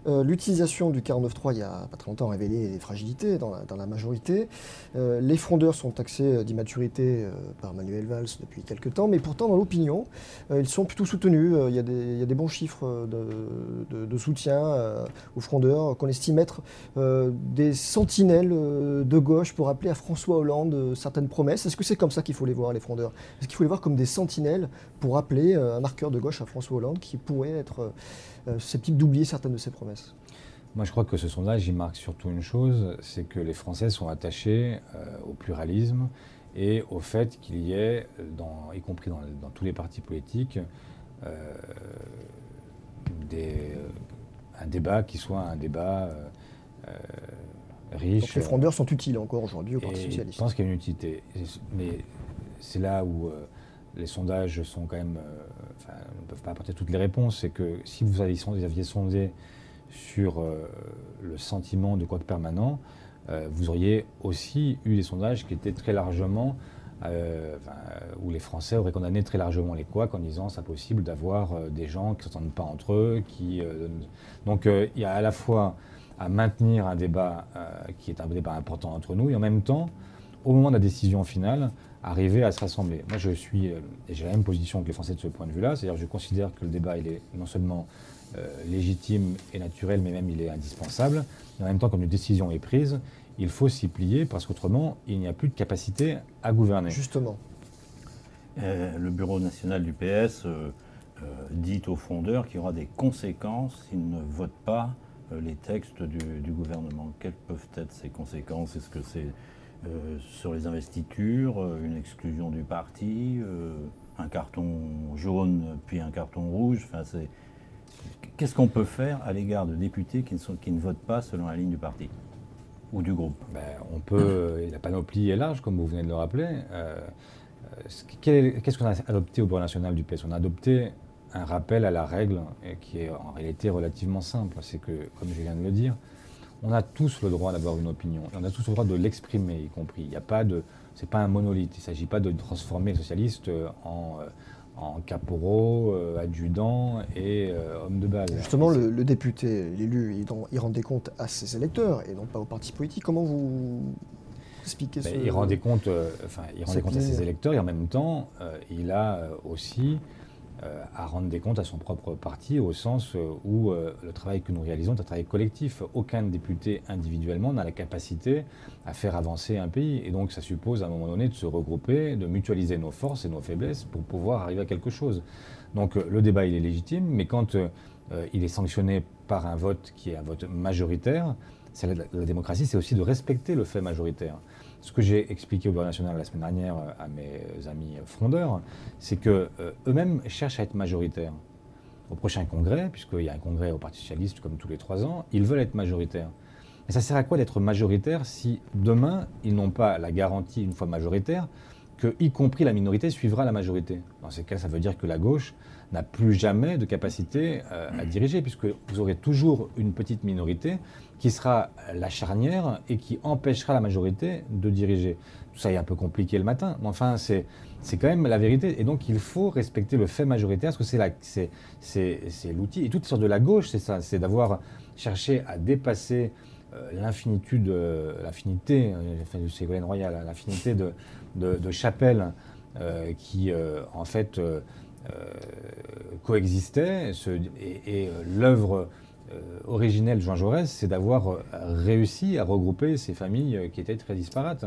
L'utilisation du 49.3 il n'y a pas très longtemps a révélé des fragilités dans la majorité. Les frondeurs sont taxés d'immaturité par Manuel Valls depuis quelques temps, mais pourtant dans l'opinion, ils sont plutôt soutenus. Il y a des bons chiffres de soutien aux frondeurs qu'on estime être des sentinelles de gauche pour rappeler à François Hollande certaines promesses. Est-ce que c'est comme ça qu'il faut les voir, les frondeurs? Est-ce qu'il faut les voir comme des sentinelles pour rappeler un marqueur de gauche à François Hollande qui pourrait être susceptible d'oublier certaines de ses promesses? Moi, je crois que ce sondage, il marque surtout une chose, c'est que les Français sont attachés au pluralisme et au fait qu'il y ait, y compris dans tous les partis politiques, euh, un débat qui soit un débat euh, Donc riche. les frondeurs sont utiles encore aujourd'hui au Parti Et je socialiste. pense qu'il y a une utilité. Mais c'est là où les sondages sont quand même, ne peuvent pas apporter toutes les réponses. C'est que si vous aviez sondé sur le sentiment de quoique permanent, vous auriez aussi eu des sondages qui étaient très largement, où les Français auraient condamné très largement les couacs en disant c'est impossible d'avoir des gens qui ne s'entendent pas entre eux. Donc il y a à la fois à maintenir un débat qui est un débat important entre nous et en même temps, au moment de la décision finale, arriver à se rassembler. Moi, et j'ai la même position que les Français de ce point de vue-là, c'est-à-dire que je considère que le débat, il est non seulement légitime et naturel, mais même il est indispensable. Et en même temps, quand une décision est prise, il faut s'y plier parce qu'autrement, il n'y a plus de capacité à gouverner. Justement. Le bureau national du PS dit aux frondeurs qu'il y aura des conséquences s'ils ne votent pas les textes du gouvernement. Quelles peuvent être ces conséquences? Est-ce que c'est sur les investitures, une exclusion du parti, un carton jaune puis un carton rouge? Qu'est-ce qu'on peut faire à l'égard de députés qui ne votent pas selon la ligne du parti ou du groupe? La panoplie est large, comme vous venez de le rappeler. Qu'est-ce qu'on a adopté au bureau national du PS? On a adopté un rappel à la règle qui est en réalité relativement simple. C'est que, comme je viens de le dire, on a tous le droit d'avoir une opinion. Et on a tous le droit de l'exprimer, y compris. C'est pas un monolithe. Il ne s'agit pas de transformer les socialistes en caporaux, adjudants et hommes de base. Justement, le député, l'élu, il rend des comptes à ses électeurs et non pas au parti politique. Comment vous expliquez ce... Il rend des comptes, à ses électeurs et en même temps, il a aussi à rendre des comptes à son propre parti au sens où le travail que nous réalisons est un travail collectif. Aucun député individuellement n'a la capacité à faire avancer un pays. Et donc ça suppose à un moment donné de se regrouper, de mutualiser nos forces et nos faiblesses pour pouvoir arriver à quelque chose. Donc le débat il est légitime, mais quand il est sanctionné par un vote qui est un vote majoritaire, la démocratie c'est aussi de respecter le fait majoritaire. Ce que j'ai expliqué au bureau national la semaine dernière à mes amis frondeurs, c'est qu'eux-mêmes cherchent à être majoritaires. Au prochain congrès, puisqu'il y a un congrès au Parti socialiste comme tous les 3 ans, ils veulent être majoritaires. Mais ça sert à quoi d'être majoritaire si demain, ils n'ont pas la garantie, une fois majoritaire, que, y compris la minorité, suivra la majorité? Dans ces cas, ça veut dire que la gauche n'a plus jamais de capacité à diriger, puisque vous aurez toujours une petite minorité qui sera la charnière et qui empêchera la majorité de diriger. Tout ça est un peu compliqué le matin, mais enfin, c'est quand même la vérité. Et donc, il faut respecter le fait majoritaire, parce que c'est l'outil. Et tout sort de la gauche, c'est ça, c'est d'avoir cherché à dépasser l'infinité de Ségolène Royal, l'infinité de chapelles qui, en fait, coexistaient. Et l'œuvre originelle de Jean Jaurès, c'est d'avoir réussi à regrouper ces familles qui étaient très disparates.